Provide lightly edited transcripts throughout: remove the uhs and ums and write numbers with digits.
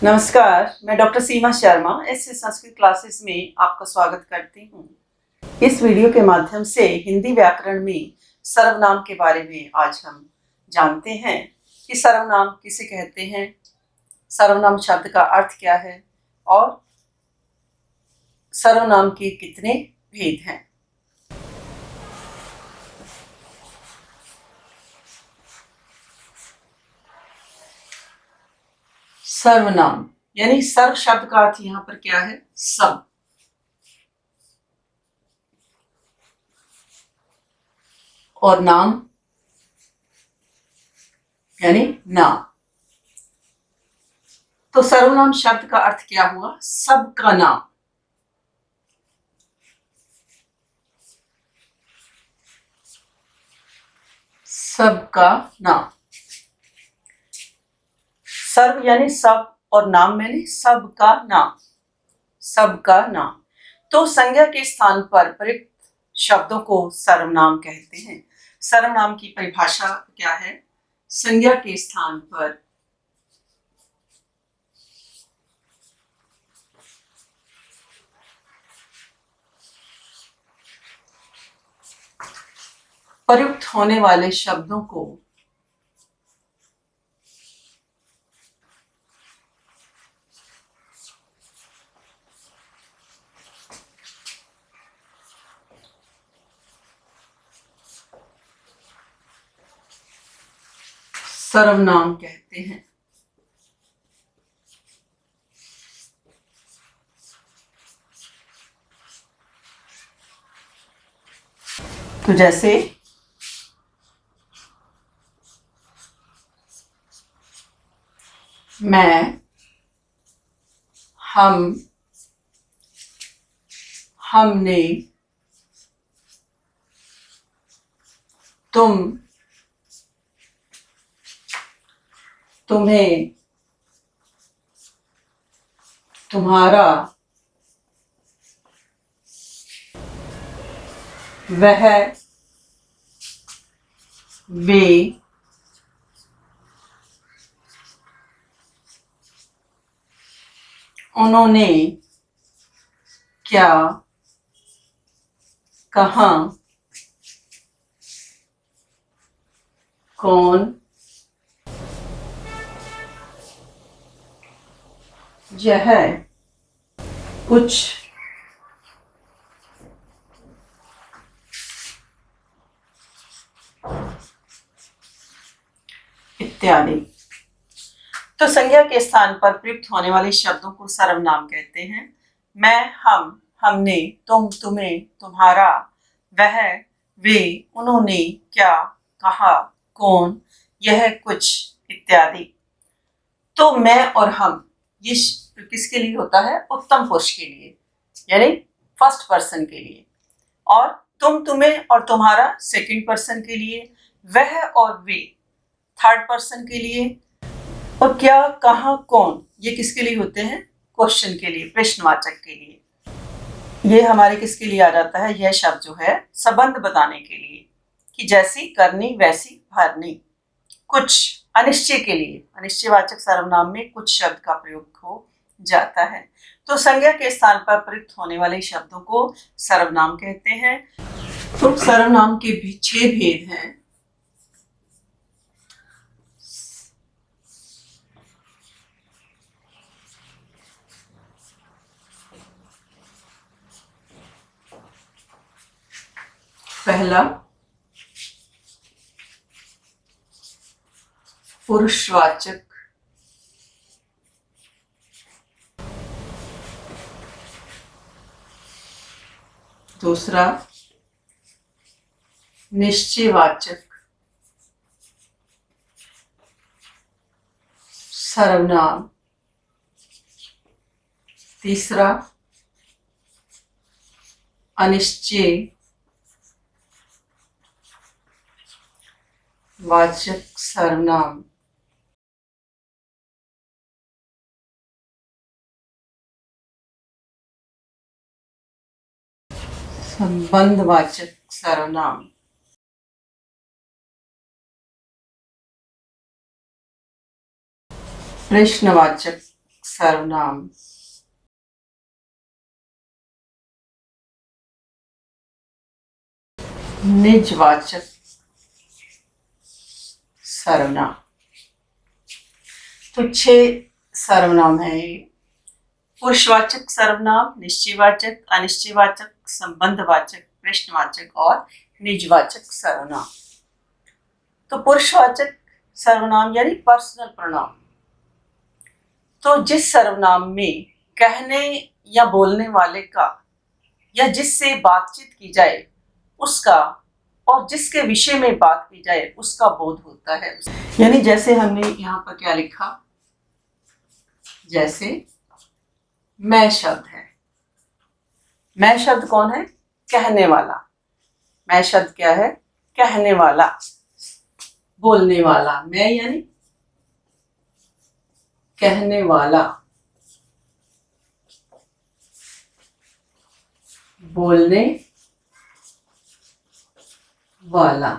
नमस्कार, मैं डॉक्टर सीमा शर्मा ऐसे संस्कृत क्लासेस में आपका स्वागत करती हूँ। इस वीडियो के माध्यम से हिंदी व्याकरण में सर्वनाम के बारे में आज हम जानते हैं कि सर्वनाम किसे कहते हैं, सर्वनाम शब्द का अर्थ क्या है और सर्वनाम के कितने भेद हैं। सर्वनाम यानी सर्व शब्द का अर्थ यहाँ पर क्या है? सब। और नाम यानी नाम। तो सर्वनाम शब्द का अर्थ क्या हुआ? सबका नाम। सबका नाम। सर्व यानी सब और नाम यानी सबका नाम। सबका नाम। तो संज्ञा के स्थान पर प्रयुक्त शब्दों को सर्वनाम कहते हैं। सर्वनाम की परिभाषा क्या है? संज्ञा के स्थान पर प्रयुक्त होने वाले शब्दों को सर्वनाम कहते हैं। तो जैसे मैं, हम, हमने, तुम, तुम्हें, तुम्हारा, वह, वे, उन्होंने, क्या, कहाँ, कौन, यह, कुछ, इत्यादि। तो संज्ञा के स्थान पर प्रयुक्त होने वाले शब्दों को सर्वनाम कहते हैं। मैं, हम, हमने, तुम, तुम्हें, तुम्हारा, वह, वे, उन्होंने, क्या, कहा, कौन, यह, कुछ इत्यादि। तो मैं और हम ये किसके लिए होता है? उत्तम पुरुष के लिए यानी फर्स्ट पर्सन के लिए। और तुम, तुम्हें और तुम्हारा सेकंड पर्सन के लिए। वह और वे थर्ड पर्सन के लिए। और क्या, कहाँ, कौन ये किसके लिए होते हैं? क्वेश्चन के लिए, प्रश्नवाचक के लिए। ये हमारे किसके लिए आ जाता है? यह शब्द जो है संबंध बताने के लिए कि जैसी करनी वैसी भरनी। कुछ अनिश्चय के लिए, अनिश्चयवाचक सर्वनाम में कुछ शब्द का प्रयोग हो जाता है। तो संज्ञा के स्थान पर प्रयुक्त होने वाले शब्दों को सर्वनाम कहते हैं। तो सर्वनाम के भी 6 भेद हैं। पहला पुरुषवाचक, दूसरा निश्चयवाचक सर्वनाम, तीसरा अनिश्चय वाचक सर्वनाम, संबंधवाचक सर्वनाम। प्रश्नवाचक सर्वनाम। निजवाचक सर्वनाम। तो 6 सर्वनाम है ये। पुरुषवाचक सर्वनाम, निश्चयवाचक, अनिश्चयवाचक, संबंधवाचक, प्रश्नवाचक और निजवाचक सर्वनाम। तो पुरुषवाचक सर्वनाम यानी पर्सनल प्रोनाउन, तो जिस सर्वनाम में कहने या बोलने वाले का या जिससे बातचीत की जाए उसका और जिसके विषय में बात की जाए उसका बोध होता है। यानी जैसे हमने यहाँ पर क्या लिखा, जैसे मैं शब्द है। मैं शब्द कौन है? कहने वाला। मैं शब्द क्या है? कहने वाला, बोलने वाला। मैं यानी कहने वाला, बोलने वाला।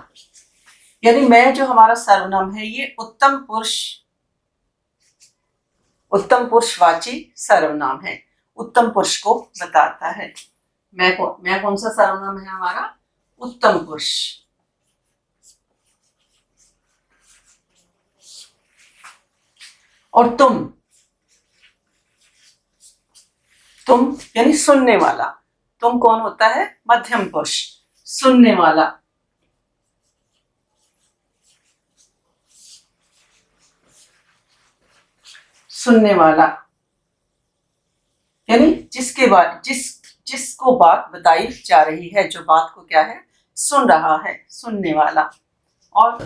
यानी मैं जो हमारा सर्वनाम है ये उत्तम पुरुषवाची सर्वनाम है, उत्तम पुरुष को बताता है। मैं कौन सा सर्वनाम है हमारा? उत्तम पुरुष। और तुम यानी सुनने वाला। तुम कौन होता है? मध्यम पुरुष, सुनने वाला। सुनने वाला यानी जिसको बात बताई जा रही है, जो बात को क्या है? सुन रहा है, सुनने वाला। और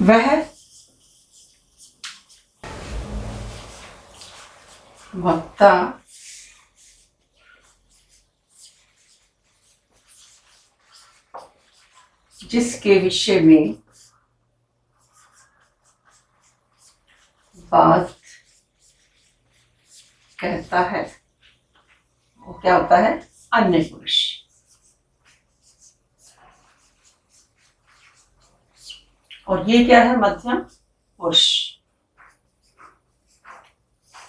वह वक्ता जिसके विषय में बात कहता है वो क्या होता है? अन्य पुरुष। और ये क्या है? मध्यम पुरुष।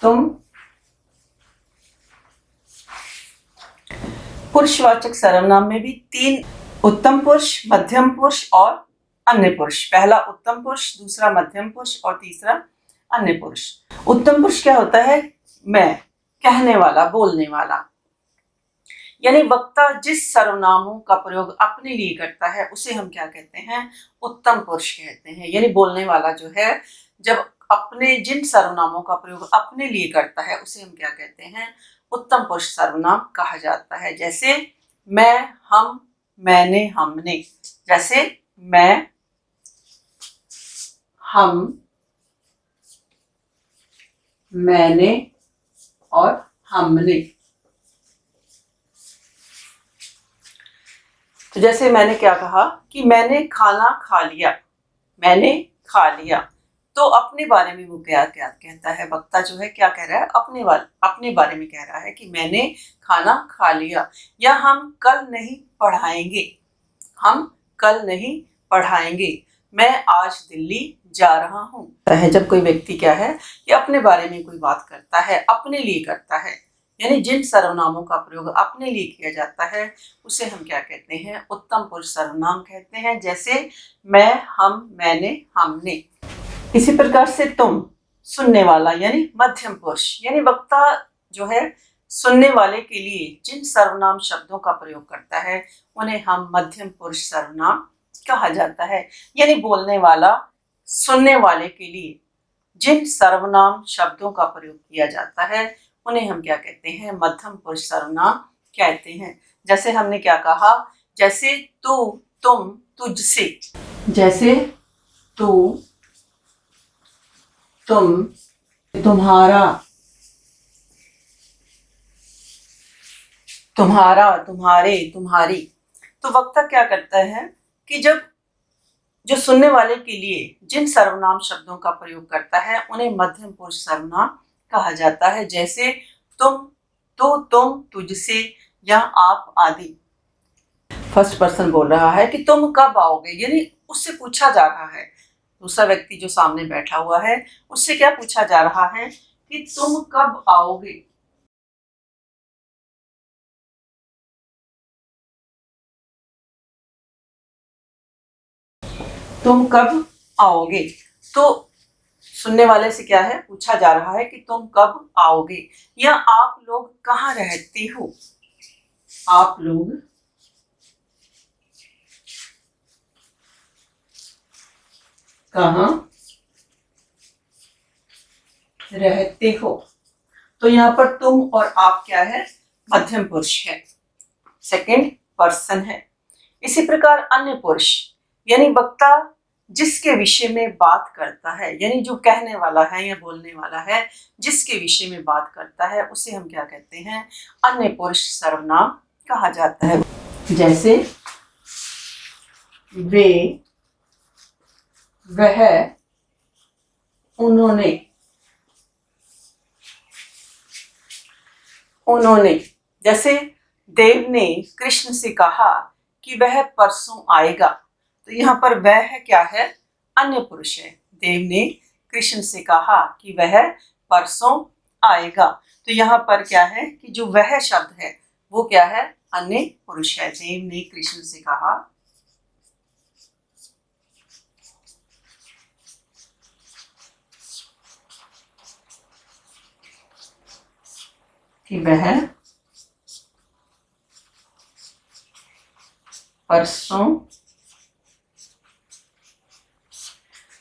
तुम पुरुषवाचक सर्वनाम में भी 3, उत्तम पुरुष, मध्यम पुरुष और अन्य पुरुष। पहला उत्तम पुरुष, दूसरा मध्यम पुरुष और तीसरा अन्य पुरुष। उत्तम पुरुष क्या होता है? मैं, कहने वाला, बोलने वाला। यानी वक्ता जिस सर्वनामों का प्रयोग अपने लिए करता है उसे हम क्या कहते हैं? उत्तम पुरुष कहते हैं। यानी बोलने वाला जो है जब अपने जिन सर्वनामों का प्रयोग अपने लिए करता है उसे हम क्या कहते हैं? उत्तम पुरुष सर्वनाम कहा जाता है। जैसे मैं, हम, मैंने, हमने। जैसे मैं, हम, मैंने और हमने। तो जैसे मैंने क्या कहा कि मैंने खाना खा लिया, मैंने खा लिया। तो अपने बारे में वो क्या कहता है? वक्ता जो है क्या कह रहा है? अपने बारे में कह रहा है कि मैंने खाना खा लिया। या हम कल नहीं पढ़ाएंगे, हम कल नहीं पढ़ाएंगे। मैं आज दिल्ली जा रहा हूँ। जब कोई व्यक्ति क्या है कि अपने बारे में कोई बात करता है, अपने लिए करता है, यानी जिन सर्वनामों का प्रयोग अपने लिए किया जाता है उसे हम क्या कहते हैं? उत्तम पुरुष सर्वनाम कहते हैं। जैसे मैं, हम, मैंने, हमने। इसी प्रकार से तुम, सुनने वाला यानी मध्यम पुरुष। यानी वक्ता जो है सुनने वाले के लिए जिन सर्वनाम शब्दों का प्रयोग करता है उन्हें हम मध्यम पुरुष सर्वनाम कहा जाता है। यानी बोलने वाला सुनने वाले के लिए जिन सर्वनाम शब्दों का प्रयोग किया जाता है उन्हें हम क्या कहते हैं? मध्यम पुरुष सर्वनाम कहते हैं। जैसे हमने क्या कहा? जैसे तू, तुम, तुझसे। जैसे तू, तुम, तुम्हारा, तुम्हारा, तुम्हारे, तुम्हारी। तो वक्ता क्या करता है कि जब जो सुनने वाले के लिए जिन सर्वनाम शब्दों का प्रयोग करता है उन्हें मध्यम पुरुष सर्वनाम कहा जाता है। जैसे तुम, तो, तुम, तुझसे या आप आदि। फर्स्ट पर्सन बोल रहा है कि तुम कब आओगे, यानी उससे पूछा जा रहा है। दूसरा व्यक्ति जो सामने बैठा हुआ है उससे क्या पूछा जा रहा है कि तुम कब आओगे। तुम कब आओगे। तो सुनने वाले से क्या है, पूछा जा रहा है कि तुम कब आओगे, या आप लोग कहाँ रहते हो। आप लोग कहाँ रहते हो। तो यहाँ पर तुम और आप क्या है, मध्यम पुरुष है, सेकंड पर्सन है। इसी प्रकार अन्य पुरुष यानी वक्ता जिसके विषय में बात करता है, यानी जो कहने वाला है या बोलने वाला है, जिसके विषय में बात करता है, उसे हम क्या कहते हैं, अन्य पुरुष सर्वनाम कहा जाता है। जैसे वे, वह, उन्होंने, उन्होंने। जैसे देव ने कृष्ण से कहा कि वह परसों आएगा। तो यहाँ पर वह क्या है, अन्य पुरुष है। देव ने कृष्ण से कहा कि वह परसों आएगा। तो यहाँ पर क्या है कि जो वह शब्द है वो क्या है, अन्य पुरुष है। देव ने कृष्ण से कहा कि वह परसों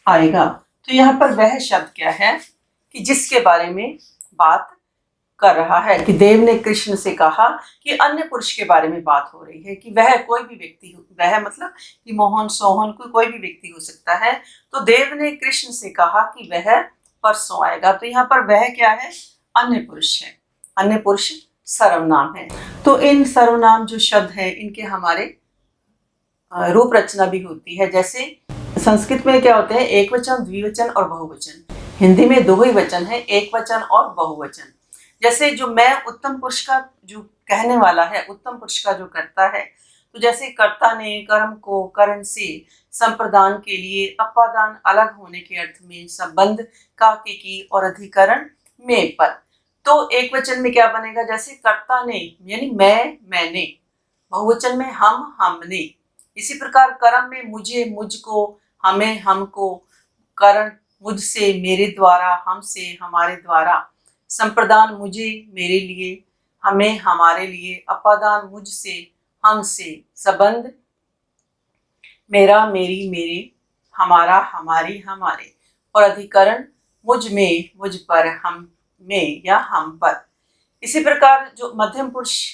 आएगा। तो यहाँ पर वह शब्द क्या है कि जिसके बारे में बात कर रहा है, कि देव ने कृष्ण से कहा कि अन्य पुरुष के बारे में बात हो रही है, कि वह कोई भी व्यक्ति हो, वह मतलब कि मोहन सोहन कोई भी व्यक्ति हो सकता है। तो देव ने कृष्ण से कहा कि वह परसों आएगा। तो यहाँ पर वह क्या है, अन्य पुरुष है। अन्य पुरुष सर्वनाम है। तो इन सर्वनाम जो शब्द है इनके हमारे रूप रचना भी होती है। जैसे संस्कृत में क्या होते हैं, एक वचन, द्विवचन और बहुवचन। हिंदी में दो ही वचन है, एक वचन और बहुवचन। जैसे जो मैं उत्तम पुरुष का जो कहने वाला है, उत्तम पुरुष का जो करता है, तो जैसे कर्ता ने कर्म को करण से संप्रदान के लिए अपादान अलग होने के अर्थ में संबंध काके की और अधिकरण में पर। तो एक वचन में क्या बनेगा, जैसे कर्ता ने यानी मैं, मैंने, बहुवचन में हम, हमने। इसी प्रकार कर्म में मुझे, मुझको, हमें, हमको, करण मुझसे, मेरे द्वारा, हमसे, हमारे द्वारा, संप्रदान मुझे, मेरे लिए, हमें, हमारे लिए, अपादान मुझसे, हमसे, संबंध मेरा, मेरी, मेरे, हमारा, हमारी, हमारे, और अधिकरण मुझ में, मुझ पर, हम में या हम पर। इसी प्रकार जो मध्यम पुरुष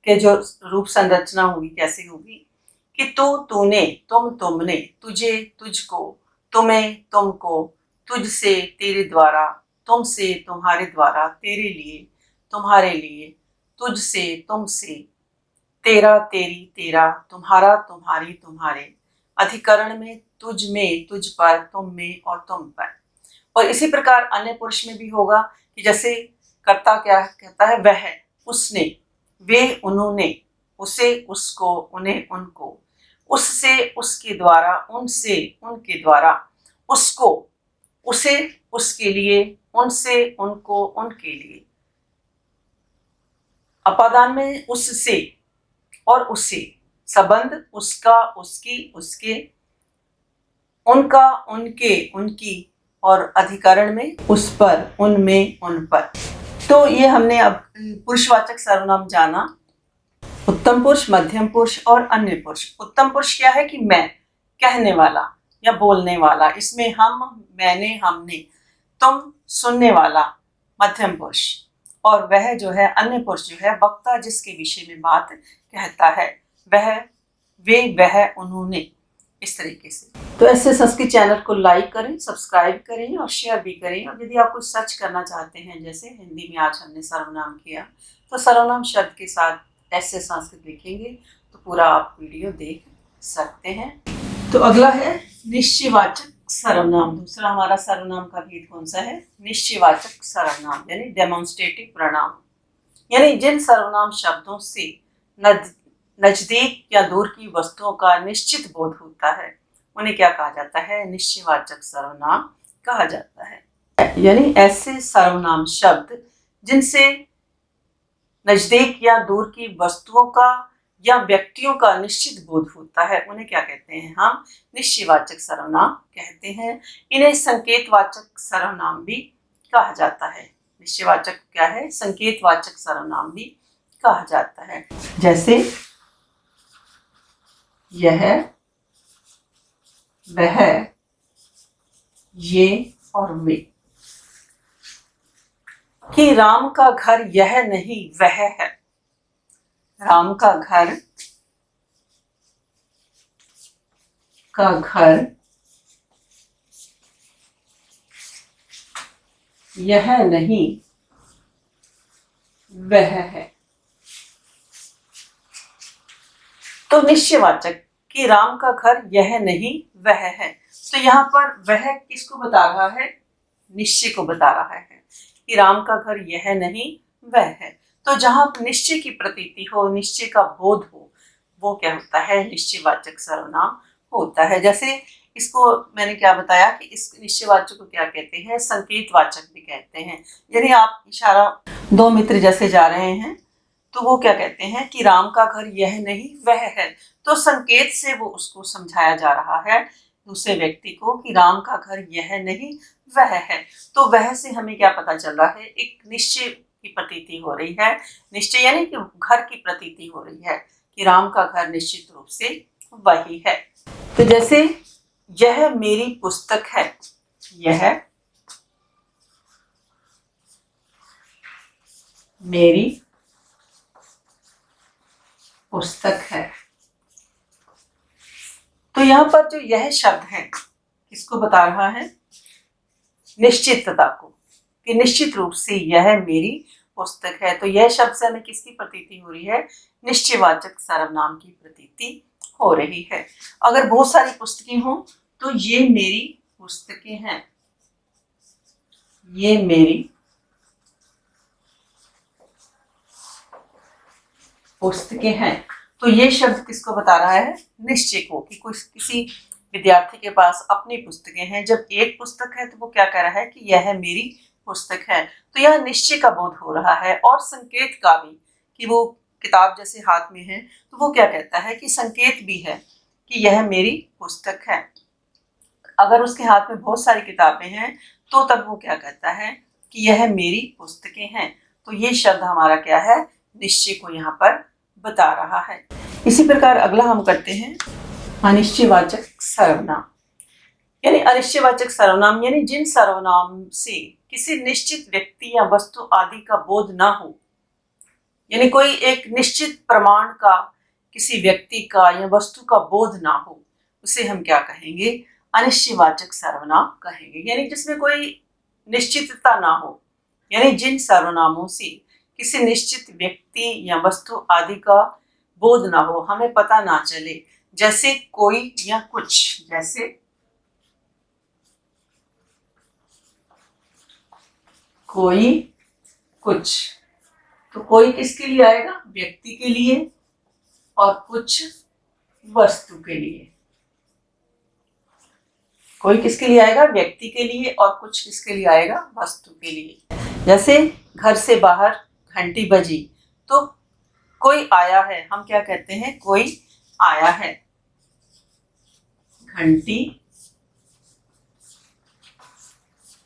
के जो रूप संरचना होगी कैसे होगी, कि तू, तूने, तुम, तुमने, तुझे, तुझको, तुम्हें, तुमको, तुझसे, तेरे द्वारा, तुमसे, तुम्हारे द्वारा, तेरे लिए, तुम्हारे लिए, तुझसे, तुमसे, तेरा, तेरी, तेरा, तुम्हारा, तुम्हारी, तुम्हारे, अधिकरण में तुझ में, तुझ पर, तुम में और तुम पर। और इसी प्रकार अन्य पुरुष में भी होगा कि जैसे कर्ता क्या कहता है, वह, उसने, वे, उन्होंने, उसे, उसको, उन्हें, उनको, उससे, उसके द्वारा, उनसे, उनके द्वारा, उसको, उसे, उसके लिए, उनसे, उनको, उनके लिए। अपादान में उससे और उसे, संबंध उसका, उसकी, उसके, उनका, उनके, उनकी, और अधिकरण में उस पर, उनमें, उन पर। तो ये हमने अब पुरुषवाचक सर्वनाम जाना, उत्तम पुरुष, मध्यम पुरुष और अन्य पुरुष। उत्तम पुरुष क्या है कि मैं, कहने वाला या बोलने वाला, इसमें हम, मैंने, हमने, तुम, सुनने वाला, मध्यम पुरुष। और वह जो है अन्य पुरुष जो है वक्ता जिसके विषय में बात कहता है, वह, वे, वह, उन्होंने, इस तरीके से। तो ऐसे संस्कृत चैनल को लाइक करें, सब्सक्राइब करें और शेयर भी करें। और यदि आप कुछ सर्च करना चाहते हैं, जैसे हिंदी में आज हमने सर्वनाम किया, तो सर्वनाम शब्द के साथ ऐसे संस्कृत लिखेंगे तो पूरा आप वीडियो देख सकते हैं। तो अगला है निश्चयवाचक सर्वनाम। दूसरा हमारा सर्वनाम का भेद कौन सा है, निश्चयवाचक सर्वनाम यानी डेमोन्स्ट्रेटिव प्रोनाउन। यानी जिन सर्वनाम शब्दों से नजदीक या दूर की वस्तुओं का निश्चित बोध होता है, उन्हें क्या कहा जाता है, निश्चयवाचक सर्वनाम कहा जाता है। यानी ऐसे सर्वनाम शब्द जिनसे नजदीक या दूर की वस्तुओं का या व्यक्तियों का निश्चित बोध होता है, उन्हें क्या कहते हैं? हम निश्चयवाचक सर्वनाम कहते हैं। इन्हें संकेतवाचक सर्वनाम भी कहा जाता है। निश्चयवाचक क्या है? संकेतवाचक सर्वनाम भी कहा जाता है। जैसे यह, वह, ये और वे। कि राम का घर यह नहीं वह है। राम का घर यह नहीं वह है। तो निश्चयवाचक कि राम का घर यह नहीं वह है, तो यहाँ पर वह किसको बता रहा है? निश्चय को बता रहा है कि राम का घर यह नहीं वह है। तो जहां निश्चय की प्रतीति हो, निश्चय का बोध हो, वो क्या होता है? निश्चयवाचक सर्वनाम होता है। जैसे इसको मैंने क्या बताया कि इस निश्चयवाचक को क्या कहते हैं? संकेतवाचक भी कहते हैं। यानी आप इशारा, दो मित्र जैसे जा रहे हैं तो वो क्या कहते हैं कि राम का घर यह नहीं वह है, तो संकेत से वो उसको समझाया जा रहा है दूसरे व्यक्ति को कि राम का घर यह नहीं वह है। तो वह से हमें क्या पता चल रहा है? एक निश्चय की प्रतीति हो रही है। निश्चय यानी कि घर की प्रतीति हो रही है कि राम का घर निश्चित रूप से वही है। तो जैसे यह मेरी पुस्तक है, यह मेरी पुस्तक है। तो यहाँ पर जो यह शब्द है किसको बता रहा है? निश्चितता को, कि निश्चित रूप से यह मेरी पुस्तक है। तो यह शब्द से हमें किसकी प्रतीति हो रही है? निश्चयवाचक सर्वनाम की प्रतीति हो रही है। अगर बहुत सारी पुस्तकें हों तो ये मेरी पुस्तकें हैं, ये मेरी पुस्तकें हैं। तो ये शब्द किसको बता रहा है? निश्चय को, कि किसी विद्यार्थी के पास अपनी पुस्तकें हैं। जब एक पुस्तक है तो वो क्या कह रहा है कि यह मेरी पुस्तक है। तो यह निश्चय का बोध हो रहा है और संकेत का भी, कि वो किताब जैसे हाथ में है तो वो क्या कहता है कि संकेत भी है कि यह मेरी पुस्तक है। अगर उसके हाथ में बहुत सारी किताबें हैं तो तब वो क्या कहता है कि यह मेरी पुस्तकें हैं। तो ये शब्द हमारा क्या है? निश्चय को यहाँ पर बता रहा है। इसी प्रकार अगला हम करते हैं अनिश्चयवाचक सर्वनाम। यानी अनिश्चयवाचक सर्वनाम यानी जिन सर्वनाम से किसी निश्चित व्यक्ति या वस्तु आदि का बोध ना हो, यानी कोई एक निश्चित प्रमाण का किसी व्यक्ति का या वस्तु का बोध ना हो, उसे हम क्या कहेंगे? अनिश्चयवाचक सर्वनाम कहेंगे। यानी जिसमें कोई निश्चितता ना हो, यानी जिन सर्वनामों से किसी निश्चित व्यक्ति या वस्तु आदि का बोध ना हो, हमें पता ना चले। जैसे कोई या कुछ, जैसे कोई कुछ। तो कोई किसके लिए आएगा? व्यक्ति के लिए, और कुछ वस्तु के लिए। कोई किसके लिए आएगा? व्यक्ति के लिए, और कुछ किसके लिए आएगा? वस्तु के लिए। जैसे घर से बाहर घंटी बजी, तो कोई आया है, हम क्या कहते हैं? कोई आया है। घंटी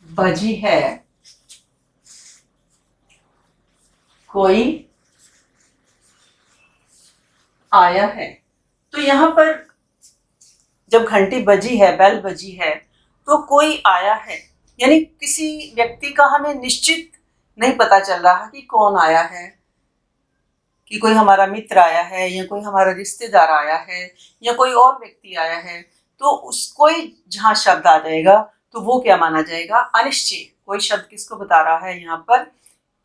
बजी है, कोई आया है। तो यहाँ पर जब घंटी बजी है, बेल बजी है, तो कोई आया है, यानी किसी व्यक्ति का हमें निश्चित नहीं पता चल रहा कि कौन आया है, कि कोई हमारा मित्र आया है या कोई हमारा रिश्तेदार आया है या कोई और व्यक्ति आया है। तो उस कोई जहाँ शब्द आ जाएगा तो वो क्या माना जाएगा? अनिश्चय। कोई शब्द किसको बता रहा है यहाँ पर?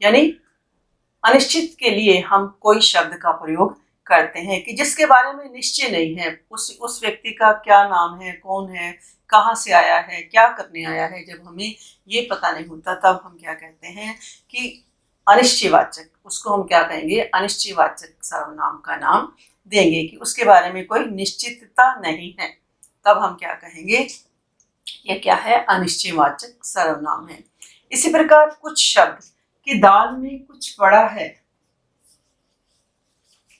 यानी अनिश्चित के लिए हम कोई शब्द का प्रयोग करते हैं कि जिसके बारे में निश्चय नहीं है, उस व्यक्ति का क्या नाम है, कौन है, कहाँ से आया है, क्या करने आया है। जब हमें ये पता नहीं होता तब हम क्या कहते हैं कि अनिश्चयवाचक, उसको हम क्या कहेंगे? अनिश्चयवाचक सर्वनाम का नाम देंगे, कि उसके बारे में कोई निश्चितता नहीं है। तब हम क्या कहेंगे? ये क्या है? अनिश्चयवाचक सर्वनाम है। इसी प्रकार कुछ शब्द कि दाल में कुछ पड़ा है,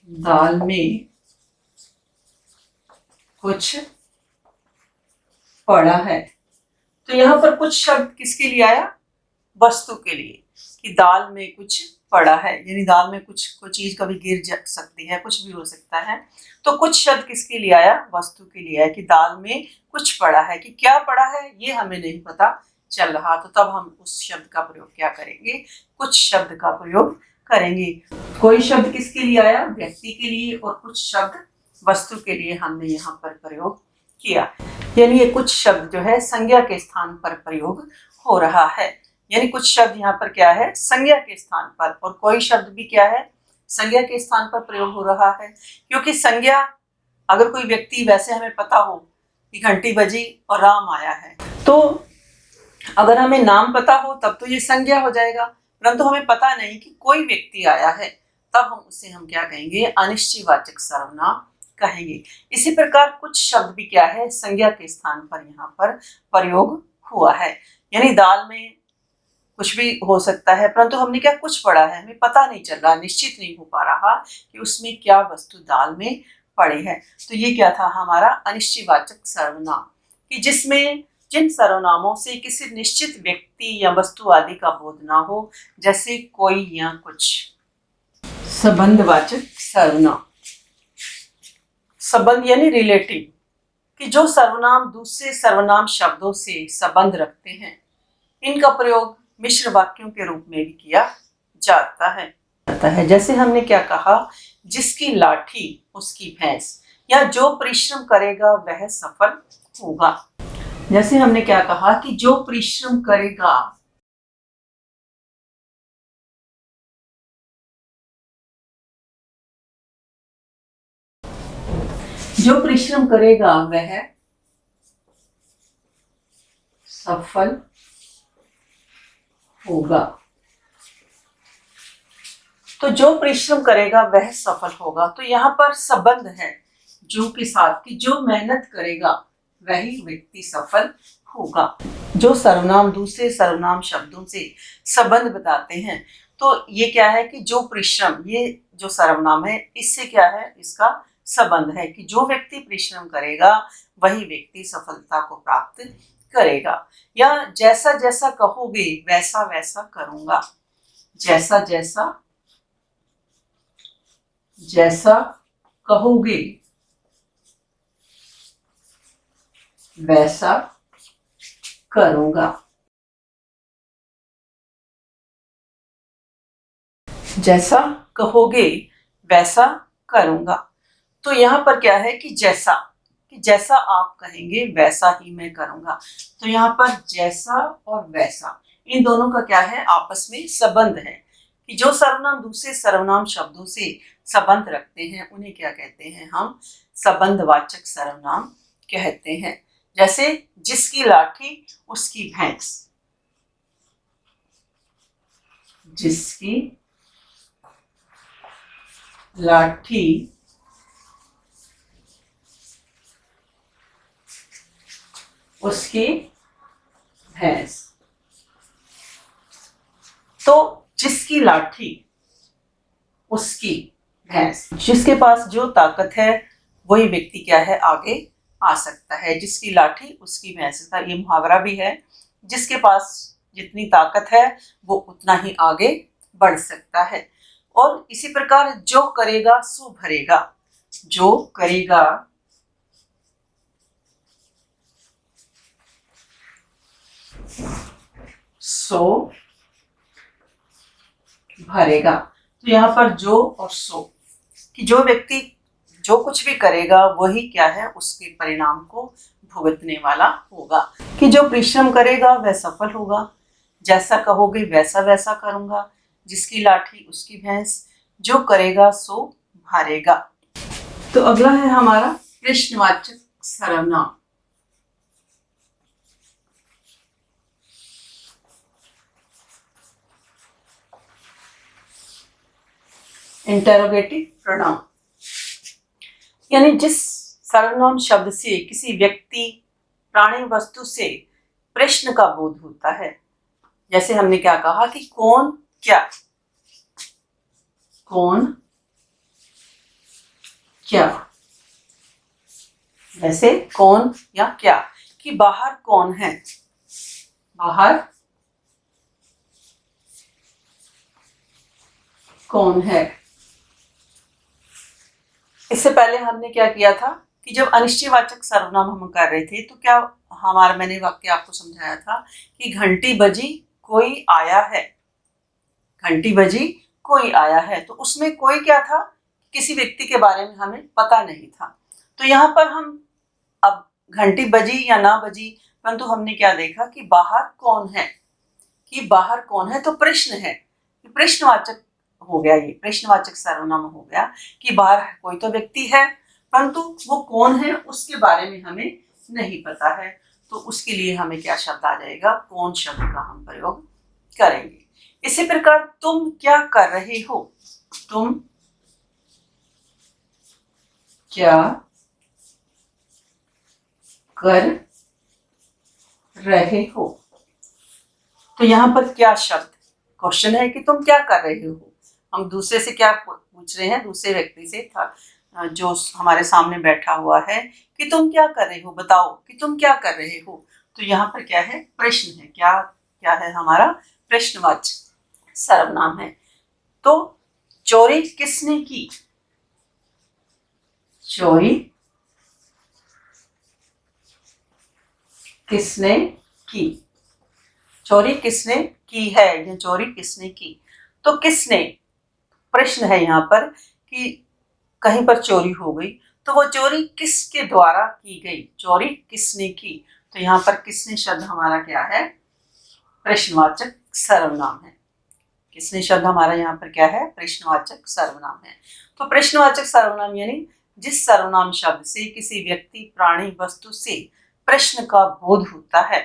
दाल में कुछ पड़ा है। तो यहाँ पर कुछ शब्द किसके लिए आया? वस्तु के लिए, कि दाल में कुछ पड़ा है, यानी दाल में कुछ कोई चीज कभी गिर जा सकती है, कुछ भी हो सकता है। तो कुछ शब्द किसके लिए आया? वस्तु के लिए आया, कि दाल में कुछ पड़ा है। कि क्या पड़ा है ये हमें नहीं पता चल रहा, तो तब हम उस शब्द का प्रयोग क्या करेंगे? कुछ शब्द का प्रयोग करेंगे। कोई शब्द किसके लिए आया? व्यक्ति के लिए, और कुछ शब्द वस्तु के लिए हमने यहाँ पर प्रयोग किया। यानी ये कुछ शब्द जो है संज्ञा के स्थान पर प्रयोग हो रहा है। यानी कुछ शब्द यहाँ पर क्या है? संज्ञा के स्थान पर, और कोई शब्द भी क्या है? संज्ञा के स्थान पर प्रयोग हो रहा है। क्योंकि संज्ञा, अगर कोई व्यक्ति, वैसे हमें पता हो कि घंटी बजी और राम आया है, तो अगर हमें नाम पता हो तब तो ये संज्ञा हो जाएगा, परंतु हमें पता नहीं कि कोई व्यक्ति आया है, तब हम उसे हम क्या कहेंगे? अनिश्चयवाचक सर्वनाम कहेंगे। इसी प्रकार कुछ शब्द भी क्या है? संज्ञा के स्थान पर यहाँ पर प्रयोग हुआ है। यानी दाल में कुछ भी हो सकता है, परंतु हमने क्या कुछ पढ़ा है, हमें पता नहीं चल रहा, निश्चित नहीं हो पा रहा कि उसमें क्या वस्तु दाल में पड़ी है। तो ये क्या था? हमारा अनिश्चयवाचक सर्वनाम, कि जिसमें जिन सर्वनामों से किसी निश्चित व्यक्ति या वस्तु आदि का बोध ना हो, जैसे कोई या कुछ। संबंधवाचक सर्वनाम, संबंध यानी रिलेटिव, कि जो सर्वनाम दूसरे सर्वनाम शब्दों से संबंध रखते हैं, इनका प्रयोग मिश्र वाक्यों के रूप में भी किया जाता है। जैसे हमने क्या कहा? जिसकी लाठी उसकी भैंस, या जो परिश्रम करेगा वह सफल होगा। जैसे हमने क्या कहा कि जो परिश्रम करेगा, जो परिश्रम करेगा वह सफल होगा। तो जो परिश्रम करेगा वह सफल होगा, तो यहाँ पर संबंध है जो के साथ, कि जो मेहनत करेगा वही व्यक्ति सफल होगा। जो सर्वनाम दूसरे सर्वनाम शब्दों से संबंध बताते हैं, तो ये क्या है कि जो परिश्रम, ये जो सर्वनाम है, इससे क्या है? इसका संबंध है कि जो व्यक्ति परिश्रम करेगा वही व्यक्ति सफलता को प्राप्त करेगा। या जैसा जैसा कहोगे वैसा वैसा करूंगा, जैसा जैसा जैसा कहोगे वैसा करूंगा, जैसा कहोगे वैसा करूंगा। तो यहाँ पर क्या है कि जैसा, कि जैसा आप कहेंगे वैसा ही मैं करूंगा। तो यहाँ पर जैसा और वैसा, इन दोनों का क्या है? आपस में संबंध है, कि जो सर्वनाम दूसरे सर्वनाम शब्दों से संबंध रखते हैं उन्हें क्या कहते हैं? हम संबंधवाचक सर्वनाम कहते हैं। जैसे जिसकी लाठी उसकी भैंस, जिसकी लाठी उसकी भैंस। तो जिसकी लाठी उसकी भैंस, जिसके पास जो ताकत है वही व्यक्ति क्या है? आगे आ सकता है। जिसकी लाठी उसकी भैंस का ये मुहावरा भी है, जिसके पास जितनी ताकत है वो उतना ही आगे बढ़ सकता है। और इसी प्रकार जो करेगा सो भरेगा, जो करेगा सो भरेगा। तो यहाँ पर जो और सो, कि जो व्यक्ति जो कुछ भी करेगा वही क्या है? उसके परिणाम को भुगतने वाला होगा। कि जो परिश्रम करेगा वह सफल होगा, जैसा कहोगे वैसा वैसा करूंगा, जिसकी लाठी उसकी भैंस, जो करेगा सो भरेगा। तो अगला है हमारा प्रश्नवाचक सर्वनाम। इंटरोगेटिव प्रोनाउन, यानी जिस सर्वनाम शब्द से किसी व्यक्ति, प्राणी, वस्तु से प्रश्न का बोध होता है जैसे हमने क्या कहा कि कौन क्या, कौन क्या, जैसे कौन या क्या, कि बाहर कौन है, बाहर कौन है। इससे पहले हमने क्या किया था कि जब अनिश्चयवाचक सर्वनाम हम कर रहे थे तो क्या हमारा, मैंने वाक्य आपको समझाया था कि घंटी बजी कोई आया है, घंटी बजी कोई आया है, तो उसमें कोई क्या था, किसी व्यक्ति के बारे में हमें पता नहीं था। तो यहाँ पर हम अब घंटी बजी या ना बजी, परंतु हमने क्या देखा कि बाहर कौन है, कि बाहर कौन है, तो प्रश्न है, प्रश्नवाचक हो गया, ये प्रश्नवाचक सर्वनाम हो गया कि बाहर कोई तो व्यक्ति है, परंतु वो कौन है उसके बारे में हमें नहीं पता है। तो उसके लिए हमें क्या शब्द आ जाएगा, कौन शब्द का हम प्रयोग करेंगे। इसी प्रकार तुम क्या कर रहे हो, तुम क्या कर रहे हो। तो यहाँ पर क्या शब्द, क्वेश्चन है कि तुम क्या कर रहे हो, हम दूसरे से क्या पूछ रहे हैं, दूसरे व्यक्ति से था जो हमारे सामने बैठा हुआ है कि तुम क्या कर रहे हो, बताओ कि तुम क्या कर रहे हो। तो यहाँ पर क्या है, प्रश्न है, क्या क्या है हमारा, प्रश्नवाचक सर्वनाम है। तो चोरी किसने की, चोरी किसने की, चोरी किसने की है या चोरी किसने की। तो किसने, प्रश्न है यहाँ पर कि कहीं पर चोरी हो गई, तो वो चोरी किसके द्वारा की गई, चोरी किसने की। तो यहाँ पर किसने शब्द हमारा क्या है, प्रश्नवाचक सर्वनाम है। किसने शब्द हमारा यहाँ पर क्या है, प्रश्नवाचक सर्वनाम है। तो प्रश्नवाचक सर्वनाम यानी जिस सर्वनाम शब्द से किसी व्यक्ति, प्राणी, वस्तु से प्रश्न का बोध होता है,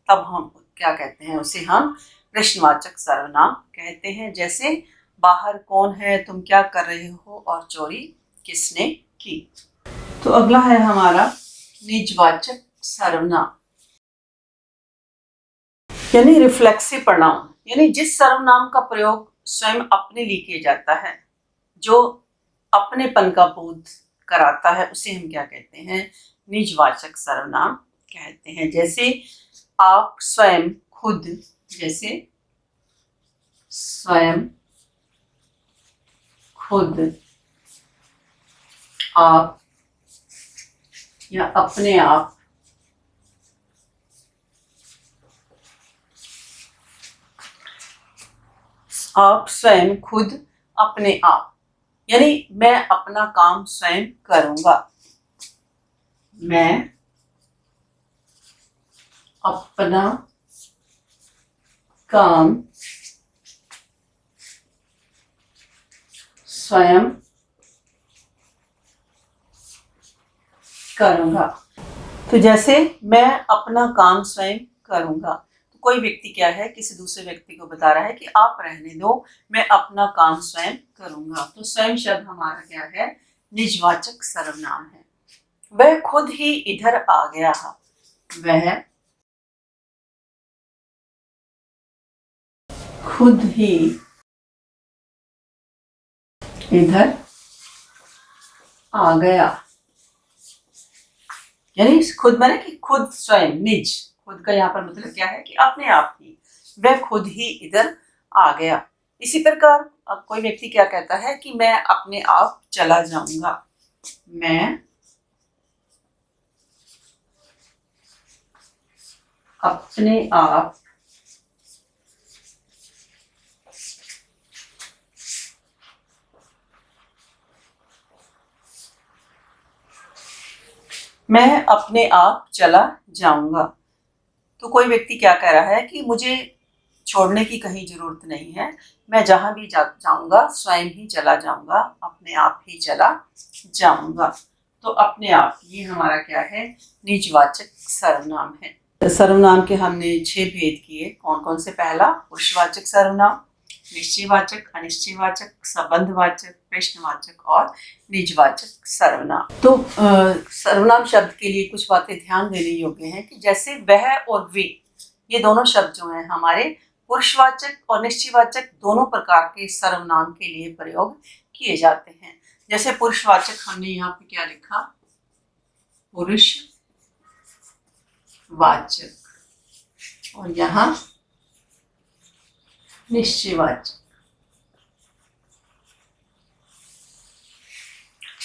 तब हम क्या कहते हैं, उसे हम प्रश्नवाचक सर्वनाम कहते हैं। जैसे बाहर कौन है, तुम क्या कर रहे हो, और चोरी किसने की। तो अगला है हमारा निजवाचक सर्वनाम यानी रिफ्लेक्सिव प्रोनाउन, यानी जिस सर्वनाम का प्रयोग स्वयं अपने लिए किया जाता है, जो अपनेपन का बोध कराता है, उसे हम क्या कहते हैं, निजवाचक सर्वनाम कहते हैं। जैसे आप स्वयं, खुद, जैसे स्वयं, खुद, आप या अपने आप, आप स्वयं, खुद, अपने आप, यानी मैं अपना काम स्वयं करूंगा, मैं अपना काम स्वयं करूंगा। तो जैसे मैं अपना काम स्वयं करूंगा, तो कोई व्यक्ति क्या है, किसी दूसरे व्यक्ति को बता रहा है कि आप रहने दो, मैं अपना काम स्वयं करूंगा। तो स्वयं शब्द हमारा क्या है, निजवाचक सर्वनाम है। वह खुद ही इधर आ गया, वह खुद ही इधर आ गया, यानी खुद माने कि खुद, स्वयं, निज, खुद का यहाँ पर मतलब क्या है कि अपने आप ही, वह खुद ही इधर आ गया। इसी प्रकार अब कोई व्यक्ति क्या कहता है कि मैं अपने आप चला जाऊंगा, मैं अपने आप मैं अपने आप चला जाऊंगा। तो कोई व्यक्ति क्या कह रहा है कि मुझे छोड़ने की कहीं जरूरत नहीं है, मैं जहां भी जाऊंगा स्वयं ही चला जाऊंगा, अपने आप ही चला जाऊंगा। तो अपने आप, ये हमारा क्या है, निजवाचक सर्वनाम है। सर्वनाम के हमने 6 भेद किए, कौन कौन से, पहला पुरुषवाचक सर्वनाम, निश्चयवाचक, अनिश्चयवाचक, संबंधवाचक, प्रश्नवाचक और निजवाचक सर्वनाम। तो सर्वनाम शब्द के लिए कुछ बातें ध्यान देने योग्य हैं कि जैसे वह और वे, ये दोनों शब्द जो हैं हमारे पुरुषवाचक और निश्चयवाचक दोनों प्रकार के सर्वनाम के लिए प्रयोग किए जाते हैं। जैसे पुरुषवाचक हमने यहाँ पे क्या लिखा, पुरुषवाचक, और यहाँ निश्चयवाचक।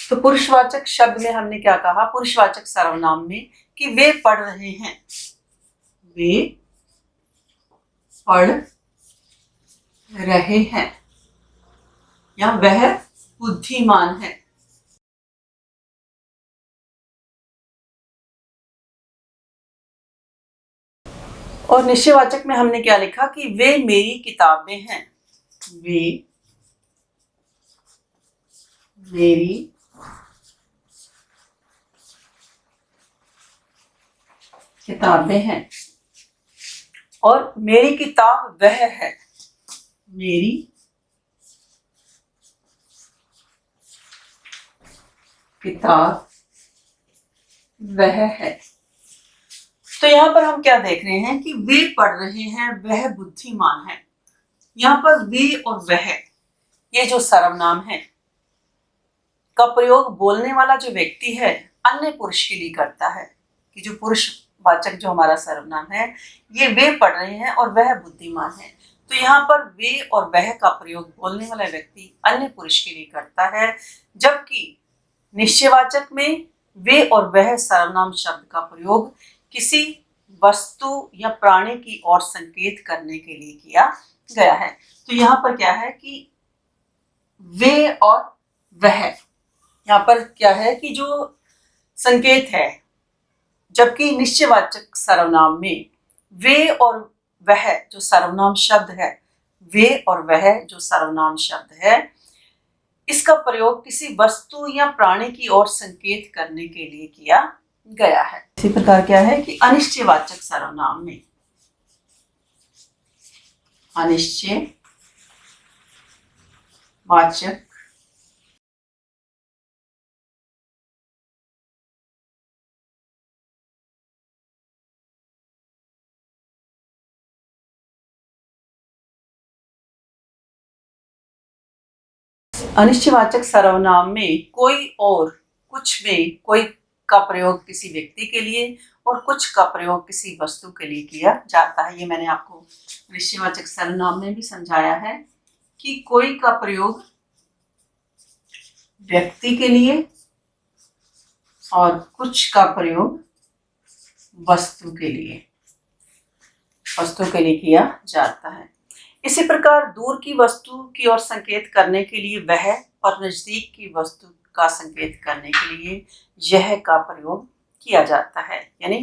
तो पुरुषवाचक शब्द में हमने क्या कहा, पुरुषवाचक सर्वनाम में, कि वे पढ़ रहे हैं, वे पढ़ रहे हैं, या वह बुद्धिमान है। और निश्चयवाचक में हमने क्या लिखा कि वे मेरी किताबें हैं, वे मेरी किताबें हैं, और मेरी किताब वह है, मेरी किताब वह है। तो यहाँ पर हम क्या देख रहे हैं कि वे पढ़ रहे हैं, वह बुद्धिमान है। यहाँ पर वे और वह, ये जो सर्वनाम है का प्रयोग बोलने वाला जो व्यक्ति है अन्य पुरुष के लिए करता है, कि जो पुरुषवाचक जो हमारा सर्वनाम है, ये वे पढ़ रहे हैं और वह बुद्धिमान है। तो यहाँ पर वे और वह का प्रयोग बोलने वाला व्यक्ति अन्य पुरुष के लिए करता है, जबकि निश्चयवाचक में वे और वह सर्वनाम शब्द का प्रयोग किसी वस्तु या प्राणी की ओर संकेत करने के लिए किया गया है। तो यहाँ पर क्या है कि वे और वह, यहाँ पर क्या है कि जो संकेत है, जबकि निश्चयवाचक सर्वनाम में वे और वह जो सर्वनाम शब्द है, वे और वह जो सर्वनाम शब्द है, इसका प्रयोग किसी वस्तु या प्राणी की ओर संकेत करने के लिए किया गया है। इसी प्रकार क्या है कि अनिश्चयवाचक सर्वनाम में, अनिश्चयवाचक अनिश्चयवाचक सर्वनाम में कोई और कुछ में कोई का प्रयोग किसी व्यक्ति के लिए और कुछ का प्रयोग किसी वस्तु के लिए किया जाता है। ये मैंने आपको निश्चयवाचक सर्वनाम में भी समझाया है कि कोई का प्रयोग व्यक्ति के लिए और कुछ का प्रयोग वस्तु के लिए किया जाता है। इसी प्रकार दूर की वस्तु की ओर संकेत करने के लिए वह और नजदीक की वस्तु का संकेत करने के लिए यह का प्रयोग किया जाता है। यानी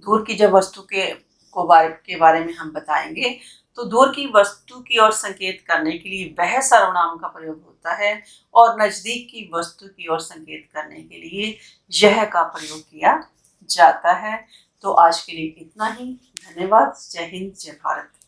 दूर की जब वस्तु के बारे में हम बताएंगे, तो दूर की वस्तु की ओर संकेत करने के लिए वह सर्वनाम का प्रयोग होता है, और नजदीक की वस्तु की ओर संकेत करने के लिए यह का प्रयोग किया जाता है। तो आज के लिए इतना ही। धन्यवाद। जय हिंद, जय भारत।